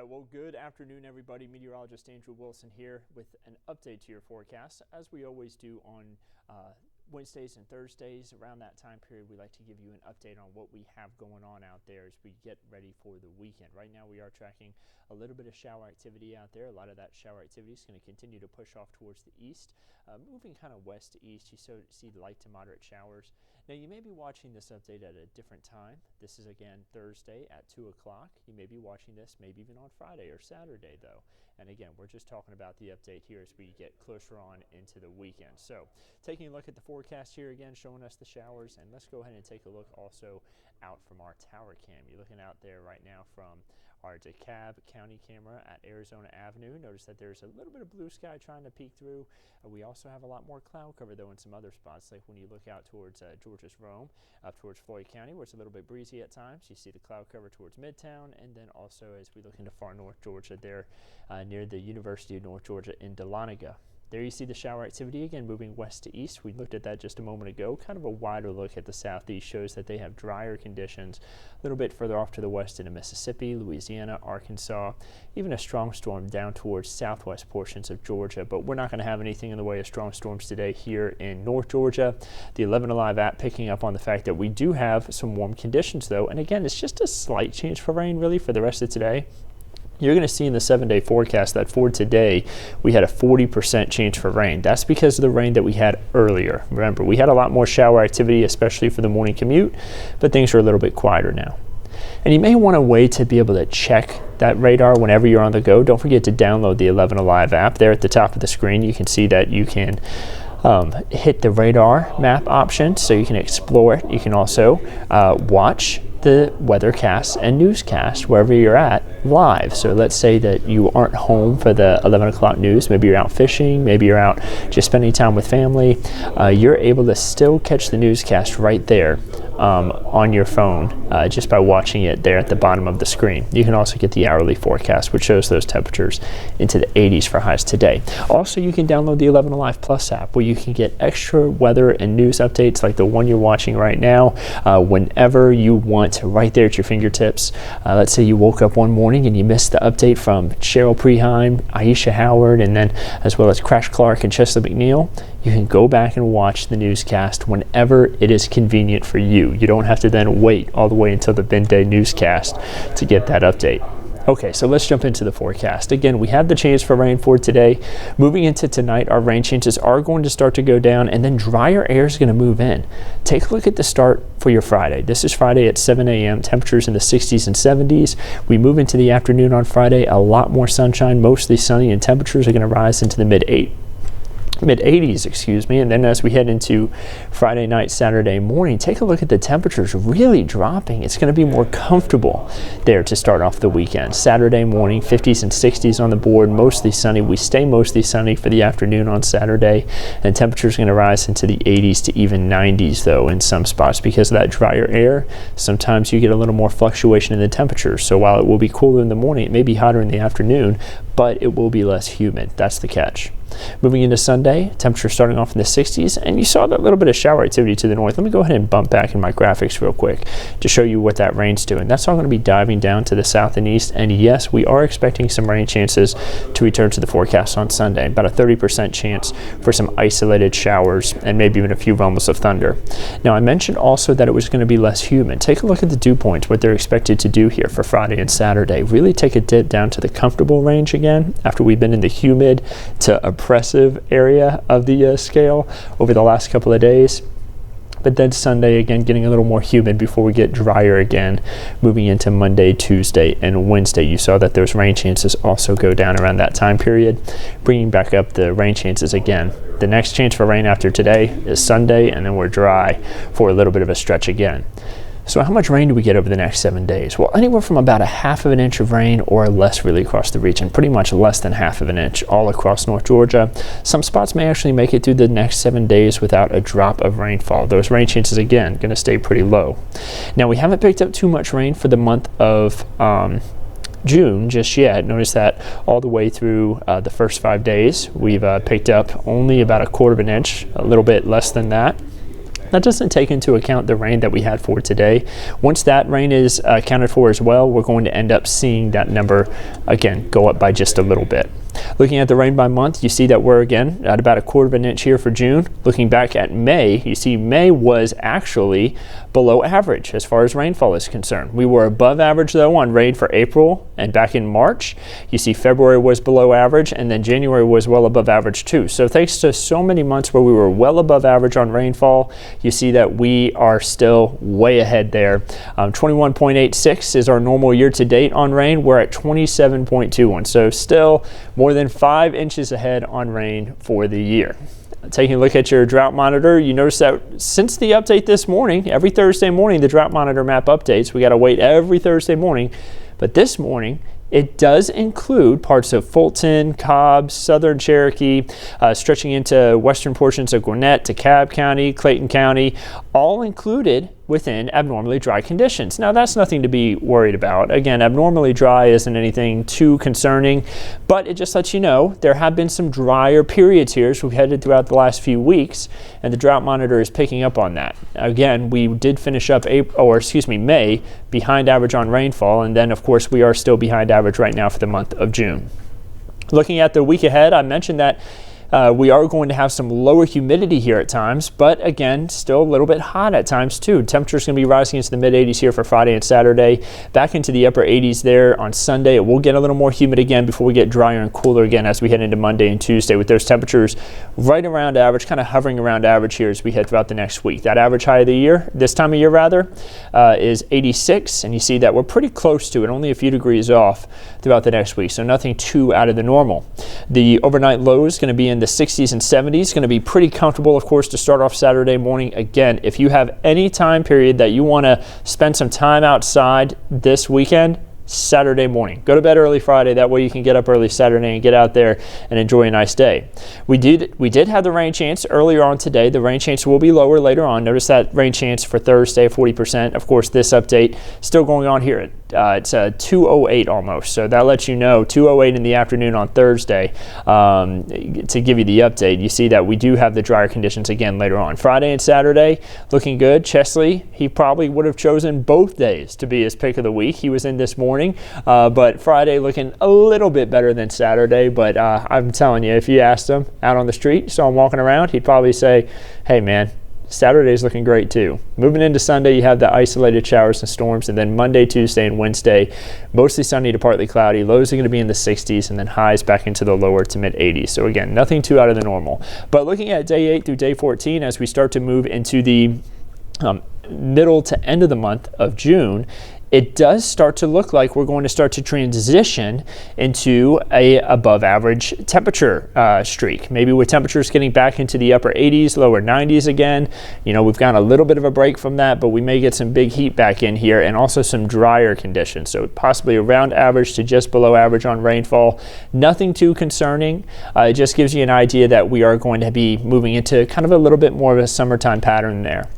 right, well, good afternoon, everybody. Meteorologist Andrew Wilson here with an update to your forecast. As we always do on Wednesdays and Thursdays, around that time period, we like to give you an update on what we have going on out there as we get ready for the weekend. Right now, we are tracking a little bit of shower activity out there. A lot of that shower activity is going to continue to push off towards the east. Moving kind of west to east, you see light to moderate showers. Now, you may be watching this update at a different time. This is, again, Thursday at 2 o'clock. You may be watching this maybe even on Friday or Saturday, though. And again, we're just talking about the update here as we get closer on into the weekend. So, taking a look at the forecast here again, showing us the showers. And let's go ahead and take a look also out from our tower cam. You're looking out there right now from our DeKalb County camera at Arizona Avenue. Notice that there's a little bit of blue sky trying to peek through. We also have a lot more cloud cover, though, in some other spots, like when you look out towards Georges Rome, up towards Floyd County, where it's a little bit breezy at times. You see the cloud cover towards Midtown, and then also as we look into far north Georgia there near the University of North Georgia in Dahlonega. There you see the shower activity again moving west to east. We looked at that just a moment ago. Kind of a wider look at the southeast shows that they have drier conditions a little bit further off to the west into Mississippi, Louisiana, Arkansas, even a strong storm down towards southwest portions of Georgia. But we're not going to have anything in the way of strong storms today here in North Georgia. The 11 Alive app picking up on the fact that we do have some warm conditions, though. And again, it's just a slight chance for rain really for the rest of today. You're going to see in the 7-day forecast that for today, we had a 40% chance for rain. That's because of the rain that we had earlier. Remember, we had a lot more shower activity, especially for the morning commute, but things are a little bit quieter now. And you may want a way to be able to check that radar whenever you're on the go. Don't forget to download the 11 Alive app. There at the top of the screen, you can see that you can hit the radar map option so you can explore it. You can also watch the weathercast and newscast wherever you're at live. So let's say that you aren't home for the 11 o'clock news. Maybe you're out fishing, maybe you're out just spending time with family. You're able to still catch the newscast right there on your phone just by watching it there at the bottom of the screen. You can also get the hourly forecast, which shows those temperatures into the 80s for highs today. Also, you can download the 11 Alive Plus app where you can get extra weather and news updates like the one you're watching right now whenever you want, right there at your fingertips. Let's say you woke up one morning and you missed the update from Cheryl Preheim, Aisha Howard, and then as well as Crash Clark and Chesley McNeil. You can go back and watch the newscast whenever it is convenient for you. You don't have to then wait all the way until the midday newscast to get that update. Okay, so let's jump into the forecast. Again, we have the chance for rain for today. Moving into tonight, our rain chances are going to start to go down, and then drier air is going to move in. Take a look at the start for your Friday. This is Friday at 7 a.m., temperatures in the 60s and 70s. We move into the afternoon on Friday, a lot more sunshine, mostly sunny, and temperatures are going to rise into the mid-80s, excuse me. And then as we head into Friday night, Saturday morning, take a look at the temperatures really dropping. It's going to be more comfortable there to start off the weekend. Saturday morning, 50s and 60s on the board, mostly sunny. We stay mostly sunny for the afternoon on Saturday, and temperatures are going to rise into the 80s to even 90s, though, in some spots. Because of that drier air, sometimes you get a little more fluctuation in the temperature. So while it will be cooler in the morning, it may be hotter in the afternoon, but it will be less humid. That's the catch. Moving into Sunday, temperature starting off in the 60s, and you saw that little bit of shower activity to the north. Let me go ahead and bump back in my graphics real quick to show you what that rain's doing. That's all going to be diving down to the south and east, and yes, we are expecting some rain chances to return to the forecast on Sunday. About a 30% chance for some isolated showers and maybe even a few rumbles of thunder. Now, I mentioned also that it was going to be less humid. Take a look at the dew points, what they're expected to do here for Friday and Saturday. Really take a dip down to the comfortable range again after we've been in the humid to oppressive area of the scale over the last couple of days. But then Sunday again getting a little more humid before we get drier again, moving into Monday, Tuesday, and Wednesday. You saw that those rain chances also go down around that time period, bringing back up the rain chances again. The next chance for rain after today is Sunday, and then we're dry for a little bit of a stretch again. So how much rain do we get over the next 7 days? Well, anywhere from about a half of an inch of rain or less really across the region, pretty much less than half of an inch all across North Georgia. Some spots may actually make it through the next 7 days without a drop of rainfall. Those rain chances, again, going to stay pretty low. Now, we haven't picked up too much rain for the month of June just yet. Notice that all the way through the first 5 days, we've picked up only about a quarter of an inch, a little bit less than that. That doesn't take into account the rain that we had for today. Once that rain is accounted for as well, we're going to end up seeing that number again go up by just a little bit. Looking at the rain by month, you see that we're again at about 1/4 inch here for June. Looking back at May, you see May was actually below average as far as rainfall is concerned. We were above average though on rain for April and back in March. You see February was below average, and then January was well above average too. So thanks to so many months where we were well above average on rainfall, you see that we are still way ahead there. 21.86 is our normal year to date on rain. We're at 27.21, so still more than 5 inches ahead on rain for the year. Taking a look at your drought monitor, you notice that since the update this morning, every Thursday morning the drought monitor map updates. We got to wait every Thursday morning, but this morning it does include parts of Fulton, Cobb, Southern Cherokee, stretching into western portions of Gwinnett, DeKalb County, Clayton County, all included within abnormally dry conditions. Now that's nothing to be worried about. Again, abnormally dry isn't anything too concerning, but it just lets you know there have been some drier periods here as we've headed throughout the last few weeks, and the drought monitor is picking up on that. Again, we did finish up May behind average on rainfall, and then of course we are still behind average right now for the month of June. Looking at the week ahead, I mentioned that we are going to have some lower humidity here at times, but again, still a little bit hot at times too. Temperatures going to be rising into the mid-80s here for Friday and Saturday, back into the upper 80s there on Sunday. It will get a little more humid again before we get drier and cooler again as we head into Monday and Tuesday, with those temperatures right around average, kind of hovering around average here as we head throughout the next week. That average high of the year, this time of year rather, is 86, and you see that we're pretty close to it, only a few degrees off throughout the next week, so nothing too out of the normal. The overnight low is going to be in the 60s and 70s, going to be pretty comfortable, of course, to start off Saturday morning. Again, if you have any time period that you want to spend some time outside this weekend, Saturday morning. Go to bed early Friday, that way you can get up early Saturday and get out there and enjoy a nice day. We did have the rain chance earlier on today. The rain chance will be lower later on. Notice that rain chance for Thursday, 40%. Of course, this update still going on here. It's 2:08 almost, so that lets you know 2:08 in the afternoon on Thursday. To give you the update, you see that we do have the drier conditions again later on. Friday and Saturday looking good. Chesley, he probably would have chosen both days to be his pick of the week. He was in this morning, but Friday looking a little bit better than Saturday. But I'm telling you, if you asked him out on the street, saw him walking around, he'd probably say, hey man, Saturday's looking great too. Moving into Sunday, you have the isolated showers and storms, and then Monday, Tuesday, and Wednesday, mostly sunny to partly cloudy. Lows are going to be in the 60s, and then highs back into the lower to mid 80s. So again, nothing too out of the normal. But looking at day 8 through day 14, as we start to move into the middle to end of the month of June, it does start to look like we're going to start to transition into a above average temperature streak. Maybe with temperatures getting back into the upper 80s, lower 90s again. You know, we've got a little bit of a break from that, but we may get some big heat back in here and also some drier conditions. So possibly around average to just below average on rainfall. Nothing too concerning. It just gives you an idea that we are going to be moving into kind of a little bit more of a summertime pattern there.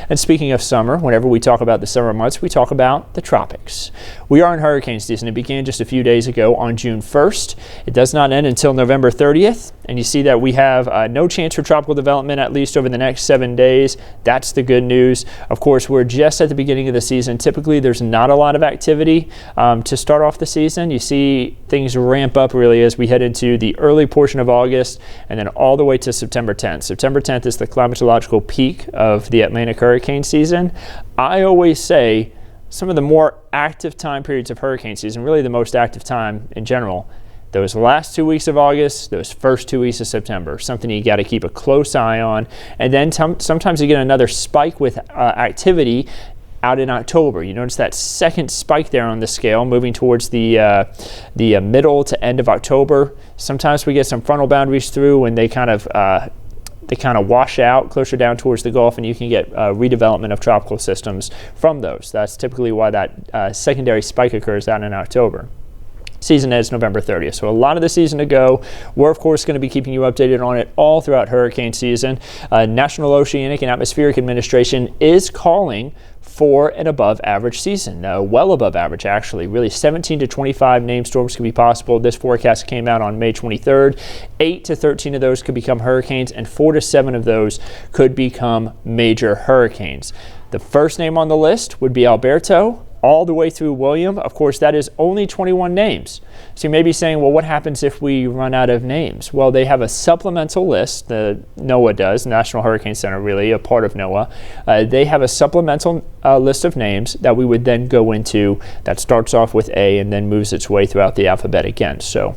And speaking of summer, whenever we talk about the summer months, we talk about the tropics. We are in hurricane season. It began just a few days ago on June 1st. It does not end until November 30th. And you see that we have no chance for tropical development at least over the next 7 days. That's the good news. Of course, we're just at the beginning of the season. Typically, there's not a lot of activity to start off the season. You see things ramp up really as we head into the early portion of August and then all the way to September 10th. September 10th is the climatological peak of the Atlantic hurricane season. I always say some of the more active time periods of hurricane season, really the most active time in general, those last 2 weeks of August, those first 2 weeks of September, something you got to keep a close eye on. And then sometimes you get another spike with activity out in October. You notice that second spike there on the scale moving towards the middle to end of October. Sometimes we get some frontal boundaries through and they kind of wash out closer down towards the Gulf, and you can get redevelopment of tropical systems from those. That's typically why that secondary spike occurs out in October. Season ends November 30th. So a lot of the season to go. We're, of course, going to be keeping you updated on it all throughout hurricane season. National Oceanic and Atmospheric Administration is calling for an above average season, well above average actually. Really 17 to 25 named storms could be possible. This forecast came out on May 23rd. 8 to 13 of those could become hurricanes, and 4 to 7 of those could become major hurricanes. The first name on the list would be Alberto, all the way through William. Of course, that is only 21 names. So you may be saying, well, what happens if we run out of names? Well, they have a supplemental list. NOAA does, National Hurricane Center, really, a part of NOAA. They have a supplemental list of names that we would then go into that starts off with A and then moves its way throughout the alphabet again. So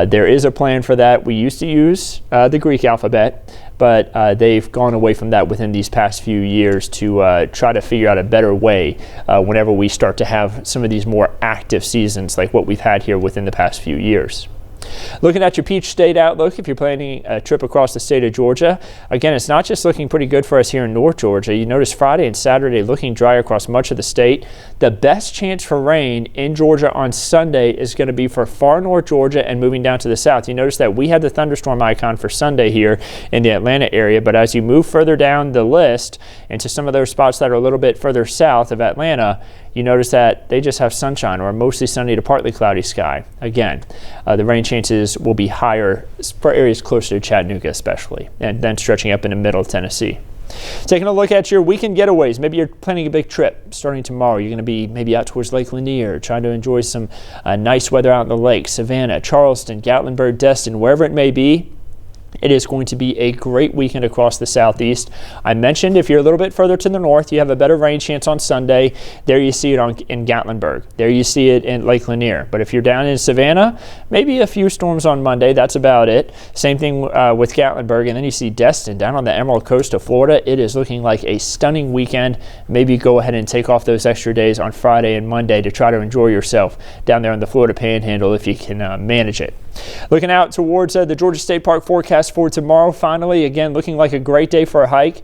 there is a plan for that. We used to use the Greek alphabet, but they've gone away from that within these past few years to try to figure out a better way whenever we start to have some of these more active seasons like what we've had here within the past few years. Looking at your Peach State outlook, if you're planning a trip across the state of Georgia, again, it's not just looking pretty good for us here in North Georgia. You notice Friday and Saturday looking dry across much of the state. The best chance for rain in Georgia on Sunday is going to be for far North Georgia and moving down to the south. You notice that we had the thunderstorm icon for Sunday here in the Atlanta area, but as you move further down the list into some of those spots that are a little bit further south of Atlanta, you notice that they just have sunshine or a mostly sunny to partly cloudy sky. Again, the rain chances will be higher for areas closer to Chattanooga especially, and then stretching up into middle Tennessee. Taking a look at your weekend getaways. Maybe you're planning a big trip starting tomorrow. You're going to be maybe out towards Lake Lanier, trying to enjoy some nice weather out in the lake, Savannah, Charleston, Gatlinburg, Destin, wherever it may be. It is going to be a great weekend across the southeast. I mentioned if you're a little bit further to the north, you have a better rain chance on Sunday. There you see it in Gatlinburg. There you see it in Lake Lanier. But if you're down in Savannah, maybe a few storms on Monday. That's about it. Same thing with Gatlinburg. And then you see Destin down on the Emerald Coast of Florida. It is looking like a stunning weekend. Maybe go ahead and take off those extra days on Friday and Monday to try to enjoy yourself down there in the Florida Panhandle if you can manage it. Looking out towards the Georgia State Park forecast for tomorrow, finally, again, looking like a great day for a hike.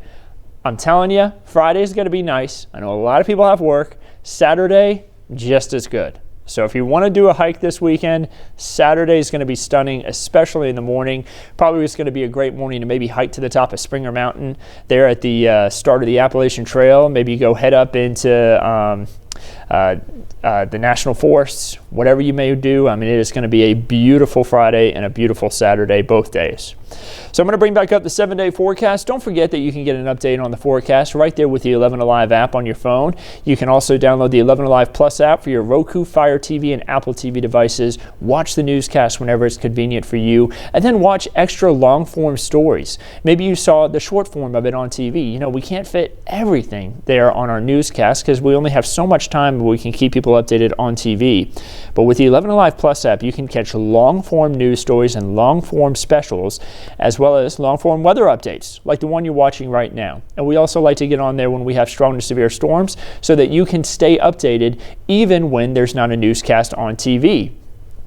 I'm telling you, Friday is going to be nice. I know a lot of people have work. Saturday, just as good. So if you want to do a hike this weekend, Saturday is going to be stunning, especially in the morning. Probably it's going to be a great morning to maybe hike to the top of Springer Mountain there at the start of the Appalachian Trail. Maybe go head up into the National Forests, whatever you may do. I mean, it is going to be a beautiful Friday and a beautiful Saturday both days. So I'm going to bring back up the 7-day forecast. Don't forget that you can get an update on the forecast right there with the 11 Alive app on your phone. You can also download the 11 Alive Plus app for your Roku, Fire TV, and Apple TV devices. Watch the newscast whenever it's convenient for you, and then watch extra long-form stories. Maybe you saw the short form of it on TV. You know, we can't fit everything there on our newscast because we only have so much time we can keep people updated on TV. But with the 11 Alive Plus app, you can catch long-form news stories and long-form specials, as well as long-form weather updates like the one you're watching right now. And we also like to get on there when we have strong to severe storms so that you can stay updated even when there's not a newscast on TV.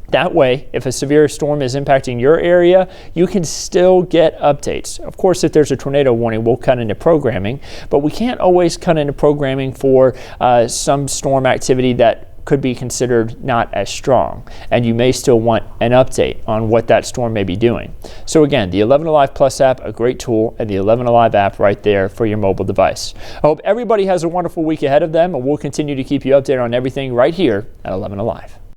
That way, if a severe storm is impacting your area, you can still get updates. Of course, if there's a tornado warning, we'll cut into programming, but we can't always cut into programming for some storm activity that could be considered not as strong, and you may still want an update on what that storm may be doing. So again, the 11 Alive Plus app, a great tool, and the 11 Alive app right there for your mobile device. I hope everybody has a wonderful week ahead of them, and we'll continue to keep you updated on everything right here at 11 Alive.